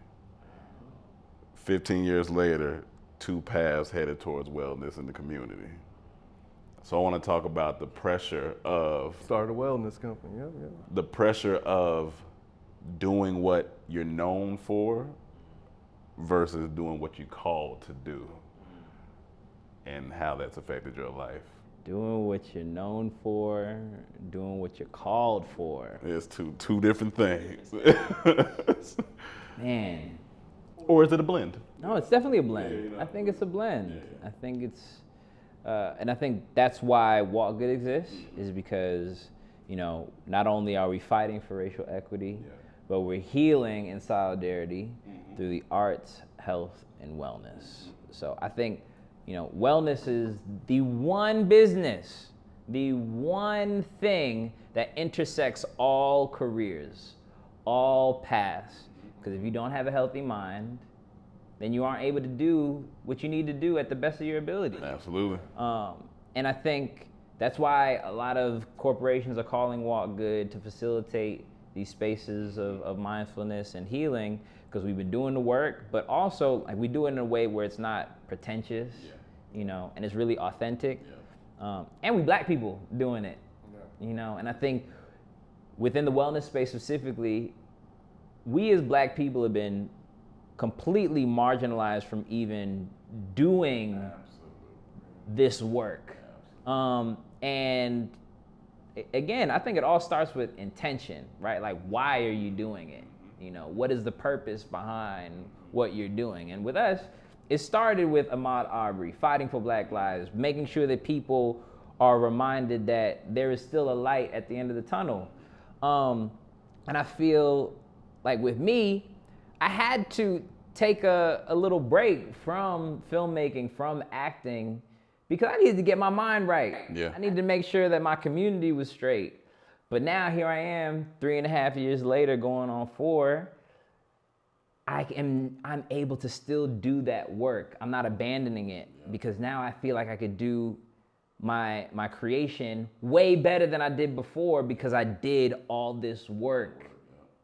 15 years later, two paths headed towards wellness in the community. So I want to talk about the pressure of... Started a wellness company, yeah. The pressure of doing what you're known for versus doing what you're called to do, and how that's affected your life. Doing what you're known for, doing what you're called for. It's two different things. Man. Or is it a blend? No, it's definitely a blend. I think it's a blend. I think it's, and I think that's why Walkgood exists, is because, not only are we fighting for racial equity, but we're healing in solidarity through the arts, health, and wellness. So I think, wellness is the one business, the one thing that intersects all careers, all paths. Because if you don't have a healthy mind, then you aren't able to do what you need to do at the best of your ability. Absolutely. And I think that's why a lot of corporations are calling Walkgood to facilitate these spaces of mindfulness and healing, because we've been doing the work, but also we do it in a way where it's not pretentious, and it's really authentic. And we Black people doing it, and I think within the wellness space specifically, we as Black people have been completely marginalized from even doing this work. And again, I think it all starts with intention, right? Like, why are you doing it? You know, what is the purpose behind what you're doing? And with us, it started with Ahmaud Arbery, fighting for Black lives, making sure that people are reminded that there is still a light at the end of the tunnel. And I feel like with me, I had to take a little break from filmmaking, from acting, because I needed to get my mind right. Yeah. I needed to make sure that my community was straight. But now here I am, 3.5 years later, going on 4. I'm able to still do that work. I'm not abandoning it because now I feel like I could do my creation way better than I did before because I did all this work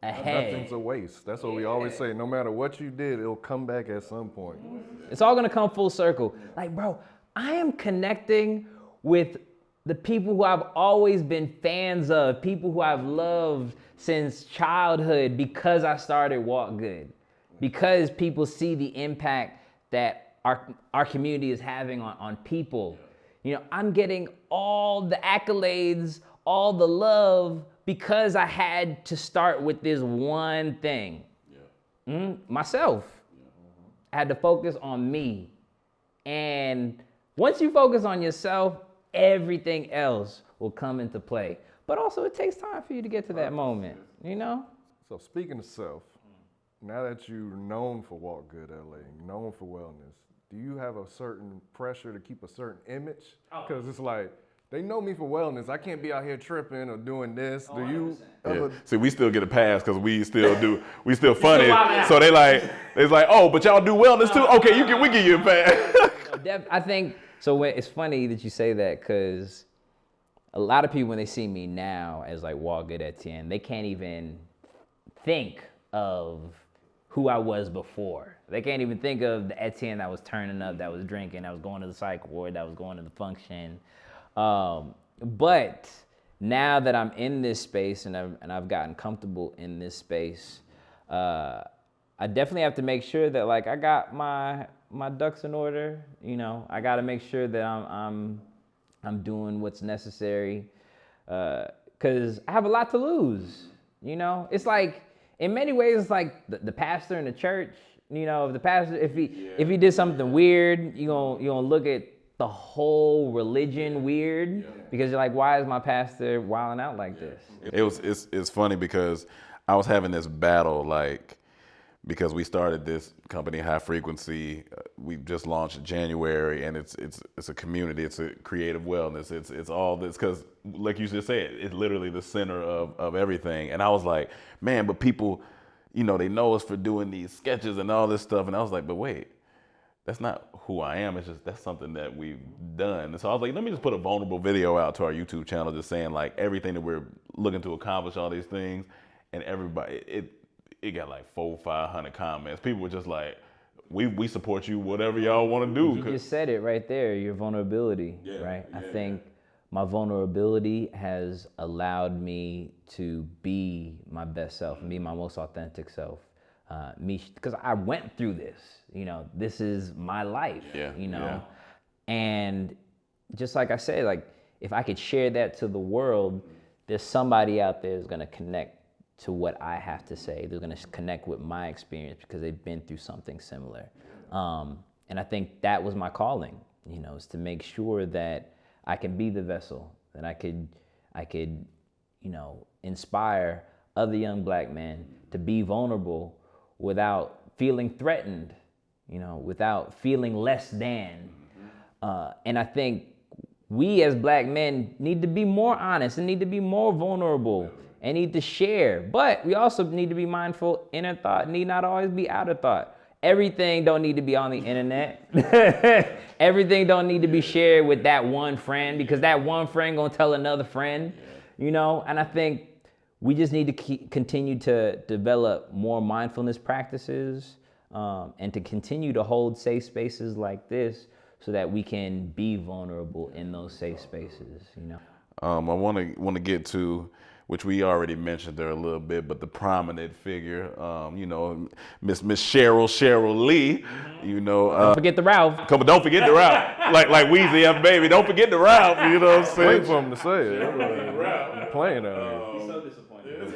ahead. Nothing's a waste. That's what we always say. No matter what you did, it'll come back at some point. It's all gonna come full circle. Like, bro, I am connecting with the people who I've always been fans of, people who I've loved since childhood because I started Walkgood. Because people see the impact that our community is having on people. You know, I'm getting all the accolades, all the love because I had to start with this one thing. Myself. I had to focus on me. And once you focus on yourself, everything else will come into play. But also it takes time for you to get to that moment, you know? So speaking of self, now that you're known for Walkgood LA, known for wellness, do you have a certain pressure to keep a certain image? Because it's like, they know me for wellness. I can't be out here tripping or doing this. Do you? Yeah. See, we still get a pass because we still funny. So it's like, oh, but y'all do wellness too? Okay, we give you a pass. I think, so it's funny that you say that because a lot of people, when they see me now as like Walkgood Etienne, they can't even think of who I was before. They can't even think of the Etienne that was turning up, that was drinking, that was going to the Psych Ward, that was going to the function. But now that I'm in this space and I've gotten comfortable in this space, I definitely have to make sure that like I got my ducks in order. You know, I got to make sure that I'm doing what's necessary, because I have a lot to lose. You know, it's like, in many ways, it's like the pastor in the church. You know, if the pastor, if he did something weird, you gonna look at the whole religion weird because you're like, why is my pastor wilding out like this? It's funny because I was having this battle, like, because we started this company, High Frequency. We just launched in January, and it's a community. It's a creative wellness. It's all this, because like you just said, it's literally the center of everything. And I was like, man, but people, you know, they know us for doing these sketches and all this stuff. And I was like, but wait, that's not who I am. It's just, that's something that we've done. And so I was like, let me just put a vulnerable video out to our YouTube channel, just saying like everything that we're looking to accomplish, all these things. And everybody, it got like 400-500 comments. People were just like, we support you, whatever y'all want to do. You just said it right there, your vulnerability, right? I think my vulnerability has allowed me to be my best self and be my most authentic self. Because I went through this, you know, this is my life, you know? And just like I said, like, if I could share that to the world, there's somebody out there who's gonna connect to what I have to say. They're gonna connect with my experience because they've been through something similar. And I think that was my calling, you know, is to make sure that I can be the vessel, that I could, you know, inspire other young Black men to be vulnerable without feeling threatened, you know, without feeling less than. And I think we as Black men need to be more honest and need to be more vulnerable and need to share. But we also need to be mindful, inner thought need not always be outer thought. Everything don't need to be on the internet. Everything don't need to be shared with that one friend because that one friend gonna tell another friend, you know? And I think we just need to continue to develop more mindfulness practices and to continue to hold safe spaces like this so that we can be vulnerable in those safe spaces, you know? I want to get to which we already mentioned there a little bit, but the prominent figure, you know, Miss Cheryl Lee, you know. Don't forget the Ralph. Don't forget the Ralph. like Weezy F Baby, don't forget the Ralph, you know what I'm saying? Wait for him to say it. I'm playing out here. He's so disappointed.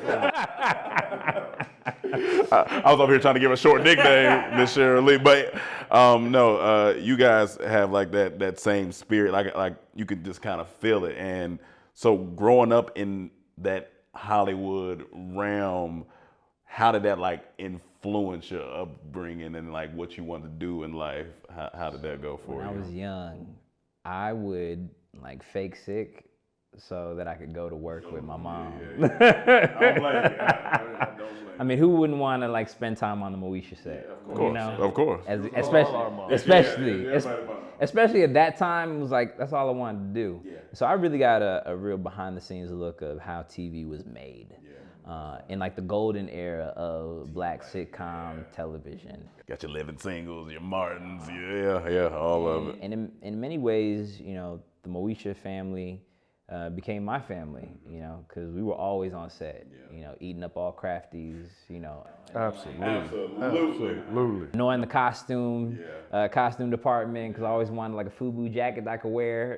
I was over here trying to give a short nickname, Miss Cheryl Lee, but no, you guys have like that same spirit, like you could just kind of feel it. And so growing up in that Hollywood realm, how did that like influence your upbringing and like what you wanted to do in life? How did that go for you? When I was young, I would like fake sick so that I could go to work with my mom. I don't blame you. I don't blame you. I mean, who wouldn't want to like spend time on the Moesha set? Of course, you know? of course. Especially at that time, it was like that's all I wanted to do. Yeah. So I really got a real behind the scenes look of how TV was made. In like the golden era of black sitcom television. Got your Living Singles, your Martins, yeah, all of it. And in many ways, you know, the Moesha family became my family, you know, because we were always on set, you know, eating up all crafties, you know. Absolutely. Knowing the costume department, because I always wanted like a FUBU jacket that I could wear.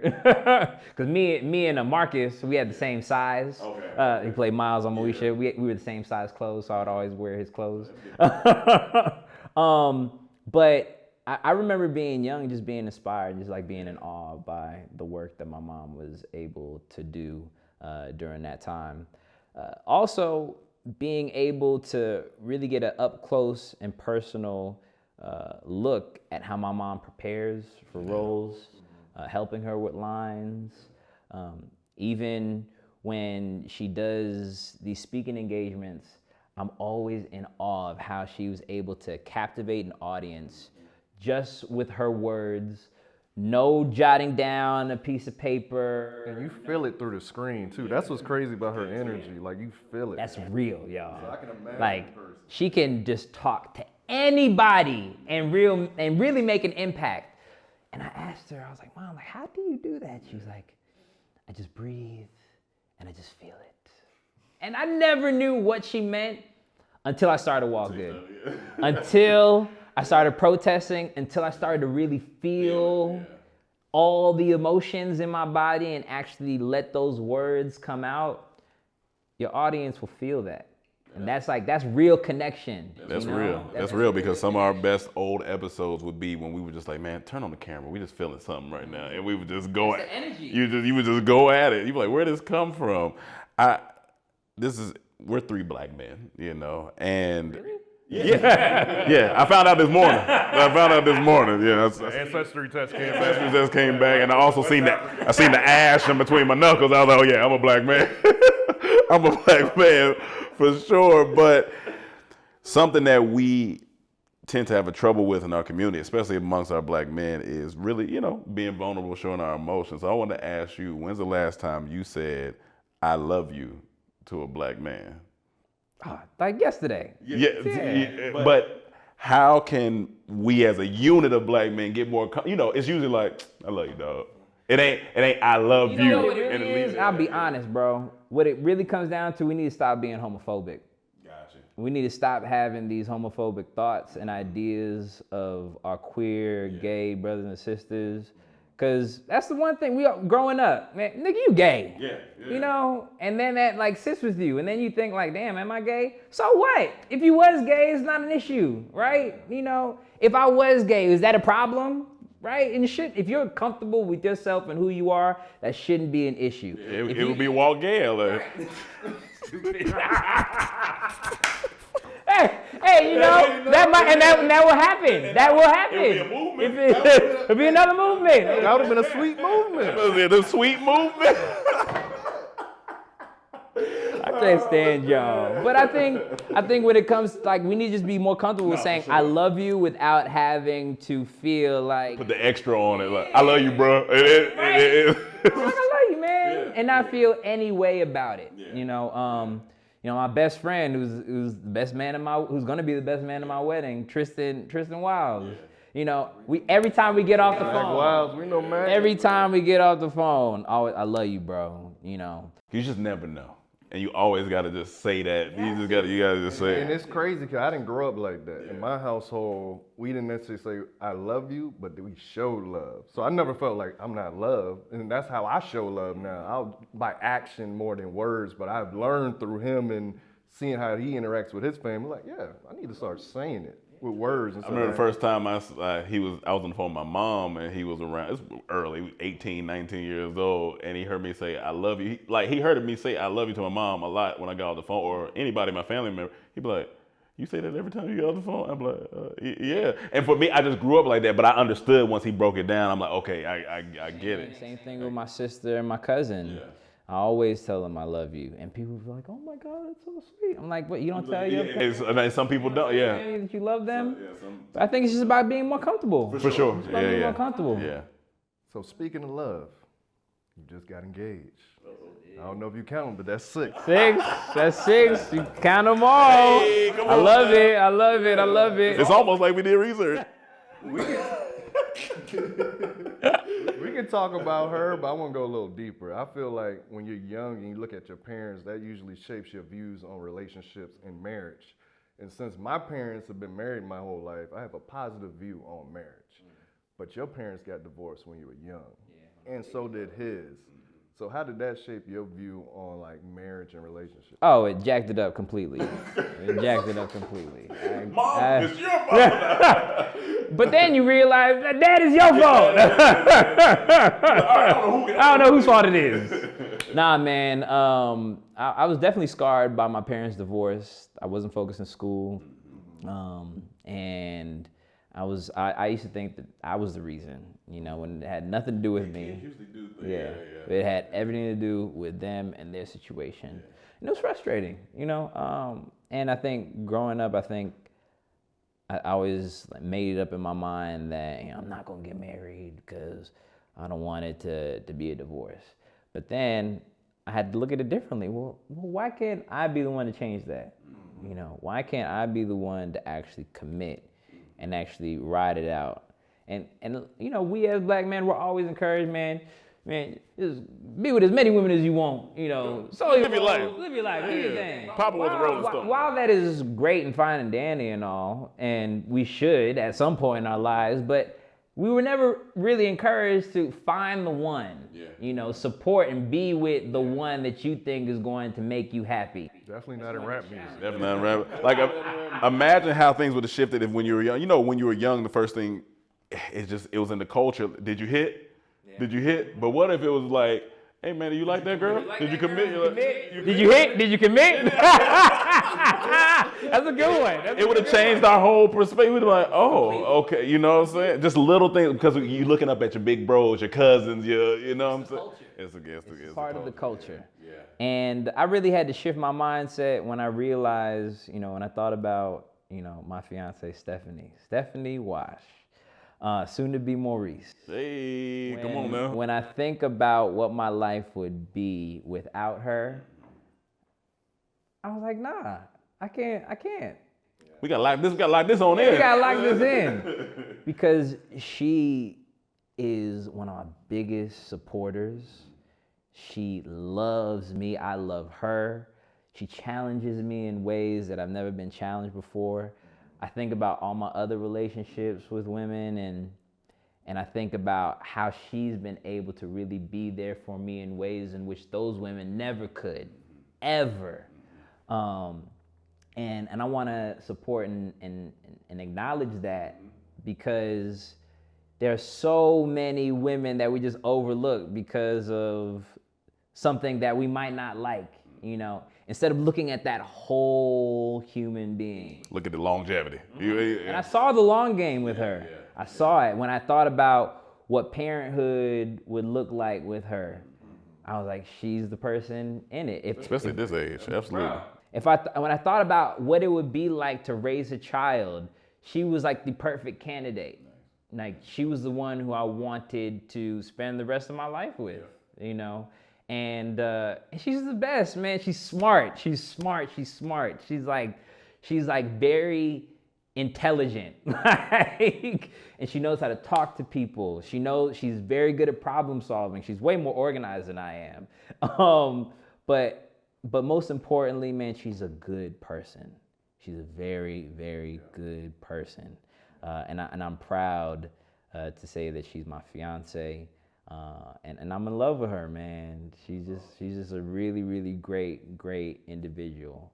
Because me and Marcus, we had the same size. Okay. He played Miles on Moesha. We were the same size clothes, so I'd always wear his clothes. But I remember being young and just being inspired, just like being in awe by the work that my mom was able to do during that time. Also, being able to really get an up close and personal look at how my mom prepares for roles, helping her with lines, even when she does these speaking engagements, I'm always in awe of how she was able to captivate an audience just with her words, no jotting down a piece of paper. And you feel it through the screen too. That's what's crazy about her energy. Like you feel it. That's real, y'all. I can imagine Like in person. she can just talk to anybody and really make an impact. And I asked her, I was like, Mom, like, how do you do that? She was like, I just breathe and I just feel it. And I never knew what she meant until I started Walkgood. Until I started protesting, until I started to really feel all the emotions in my body and actually let those words come out. Your audience will feel that. And that's real connection. That's you know? real. That's real because some of our best old episodes would be when we were just like, man, turn on the camera. We just feeling something right now. And we would just go at it. You would just go at it. You'd be like, where did this come from? We're three black men, you know, and Really? yeah. I found out this morning. Yeah, Ancestry test came back. ancestry test came back, and I also seen the ash in between my knuckles. I was like, oh yeah, I'm a black man. I'm a black man for sure. But something that we tend to have a trouble with in our community, especially amongst our black men, is really, you know, being vulnerable, showing our emotions. So I want to ask you, when's the last time you said, I love you to a black man? Like yesterday. Yeah. But how can we as a unit of black men get more, you know, it's usually like, I love you, dog. It ain't I love you. You know what it really is? I'll be honest, bro. What it really comes down to, we need to stop being homophobic. Gotcha. We need to stop having these homophobic thoughts and ideas of our queer, gay brothers and sisters. Cause that's the one thing we are growing up, man, nigga, you gay. Yeah. You know, and then that like sits with you, and then you think like, damn, am I gay? So what? If you was gay, it's not an issue, right? You know, if I was gay, is that a problem? Right? And if you're comfortable with yourself and who you are, that shouldn't be an issue. It would be Walt Gay. Hey, you know, that will happen. That will happen. It'll be a movement. It'll be another movement. That would have been a sweet movement. The sweet movement. I can't stand y'all. But I think when it comes, like, we need to just be more comfortable with saying, I love you without having to feel like. Put the extra on it. Like, I love you, bro. It is. I love you, man. And not feel any way about it. You know, my best friend who's the best man who's gonna be the best man in my wedding, Tristan Wiles. You know, every time we get off the phone, Wiles, we know, man. every time we get off the phone, always, I love you, bro. You know. You just never know. And you always gotta just say that. You gotta just say And it. it's crazy because I didn't grow up like that. In my household, we didn't necessarily say, I love you, but we showed love. So I never felt like I'm not loved. And that's how I show love now. I'll by action more than words, but I've learned through him and seeing how he interacts with his family, like, yeah, I need to start saying it with words. I remember the first time I was on the phone with my mom, and he was around. It's early, 18, 19 years old, and he heard me say "I love you." He heard me say "I love you" to my mom a lot when I got off the phone, or anybody in my family member. He'd be like, "You say that every time you get off the phone?" I'm like, "Yeah." And for me, I just grew up like that, but I understood once he broke it down. I'm like, "Okay, I get it." Same thing with my sister and my cousin. Yeah. I always tell them I love you, and people be like, "Oh my God, that's so sweet." I'm like, "But you don't tell your parents?" Some people don't. Yeah. That you love them. But I think it's just about being more comfortable. For sure. It's about being more comfortable. Yeah. So speaking of love, you just got engaged. I don't know if you count them, but that's 6. 6. That's 6. You count them all. Hey, come on, I love man. it. I love it. I love it. It's almost like we did research. We can talk about her, but I want to go a little deeper. I feel like when you're young and you look at your parents, that usually shapes your views on relationships and marriage. And since my parents have been married my whole life, I have a positive view on marriage. But your parents got divorced when you were young, and so did his. So how did that shape your view on like marriage and relationships? Oh, it jacked it up completely. Mom, it's your fault. But then you realize that Dad is your fault. I don't know whose fault it is. Nah, man. I was definitely scarred by my parents' divorce. I wasn't focused in school, and I used to think that I was the reason. You know, when it had nothing to do with me. Yeah. It had everything to do with them and their situation. And it was frustrating, you know. And I think growing up, I always made it up in my mind that, you know, I'm not gonna get married because I don't want it to be a divorce. But then I had to look at it differently. Well, why can't I be the one to change that? You know, why can't I be the one to actually commit and actually ride it out? And you know, we as black men, we're always encouraged, man, just be with as many women as you want, you know. So live your life. Live your life, do your thing. Papa was a Rolling Stone. While that is great and fine and dandy and all, and we should at some point in our lives, but we were never really encouraged to find the one, you know, support and be with the one that you think is going to make you happy. Definitely not in rap music. Definitely not in rap. Like, imagine how things would have shifted if when you were young. You know, when you were young, the first thing, it was in the culture. Did you hit? Did you hit? But what if it was like, hey man, do you like that girl? Did you commit? Did you hit? Did you commit? That's a good one. It would have changed our whole perspective. We'd be like, oh, okay, you know what I'm saying? Just little things, because you looking up at your big bros, your cousins, you know what I'm saying? It's part of the culture. Yeah. And I really had to shift my mindset when I realized, you know, when I thought about, you know, my fiance, Stephanie Wash. Soon to be Maurice. Hey, come on now. When I think about what my life would be without her, I was like, nah, I can't. We gotta lock this on in. We gotta lock this in. Because she is one of my biggest supporters. She loves me, I love her. She challenges me in ways that I've never been challenged before. I think about all my other relationships with women, and I think about how she's been able to really be there for me in ways in which those women never could, ever. And I want to support and acknowledge that, because there are so many women that we just overlook because of something that we might not like, you know. Instead of looking at that whole human being. Look at the longevity. And I saw the long game with her. I saw it when I thought about what parenthood would look like with her. I was like, she's the person in it. Especially at this age, absolutely. When I thought about what it would be like to raise a child, she was like the perfect candidate. Like, she was the one who I wanted to spend the rest of my life with, you know. And she's the best, man. She's smart. She's like very intelligent. And she knows how to talk to people. She's very good at problem solving. She's way more organized than I am. But but most importantly, man, she's a good person. She's a very, very good person. And I'm proud to say that she's my fiance. And I'm in love with her, man. She's just a really, really great individual.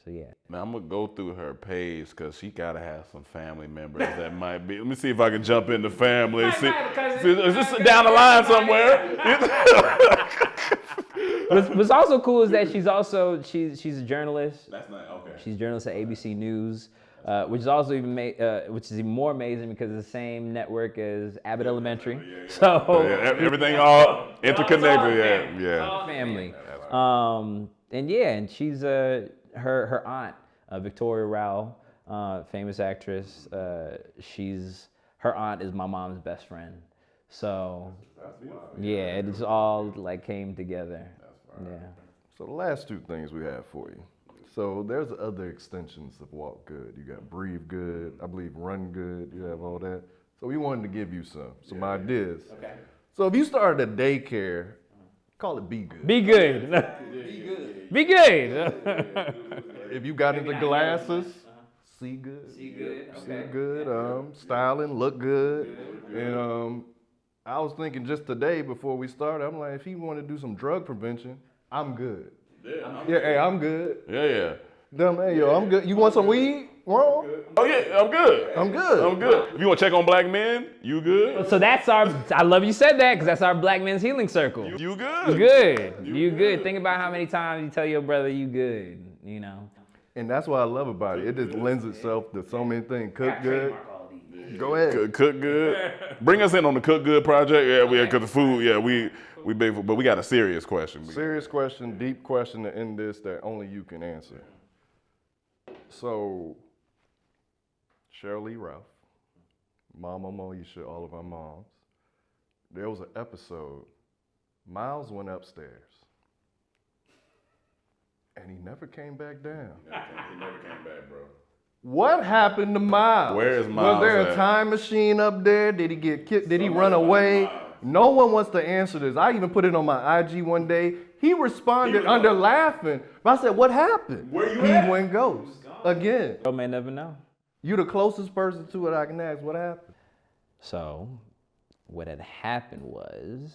So yeah. Man, I'm gonna go through her page because she gotta have some family members that might be. Let me see if I can jump into family. See, is this down the line somewhere? What's also cool is that she's a journalist. That's not okay. She's a journalist at ABC News, which is also which is even more amazing because it's the same network as Abbott Elementary. Yeah. So Everything all interconnected. Yeah. all family. And she's her aunt, Victoria Rao, famous actress. Her aunt is my mom's best friend. So yeah, it just all like came together. Yeah. So the last two things we have for you. So there's other extensions of Walkgood. You got Breathe Good, I believe Run Good, you have all that. So we wanted to give you some ideas. Okay. So if you started a daycare, call it Be Good. Be good. Be good. If you got into glasses, see good. See good. See good, styling, look good. And I was thinking just today before we started, I'm like, if he want to do some drug prevention, I'm good. Hey, I'm good. Yeah. Damn, hey, yo, I'm good. You want some weed? Wrong? Oh yeah, I'm good. I'm good. If you want to check on black men, you good? So that's I love you said that because that's our Black Men's Healing Circle. You good? Good. You good. Think about how many times you tell your brother you good, you know. And that's what I love about it. It just lends itself to so many things. Cook good. Go ahead. Cook good. Bring us in on the Cook Good project. Yeah, because the food. Yeah, we big, but we got a serious question. Serious question, deep question to end this that only you can answer. So, Cheryl Lee Ralph, Mama Moesha, all of our moms, there was an episode, Miles went upstairs, and he never came back down. He never came back, bro. What happened to Miles? Where is Miles Was there at? a time machine up there? Did he get kicked? Did he run away? No one wants to answer this. I even put it on my IG one day. He responded under laughing. But I said, what happened? Where you he at? went ghost again. You may never know. You the closest person to it I can ask. What happened? So what had happened was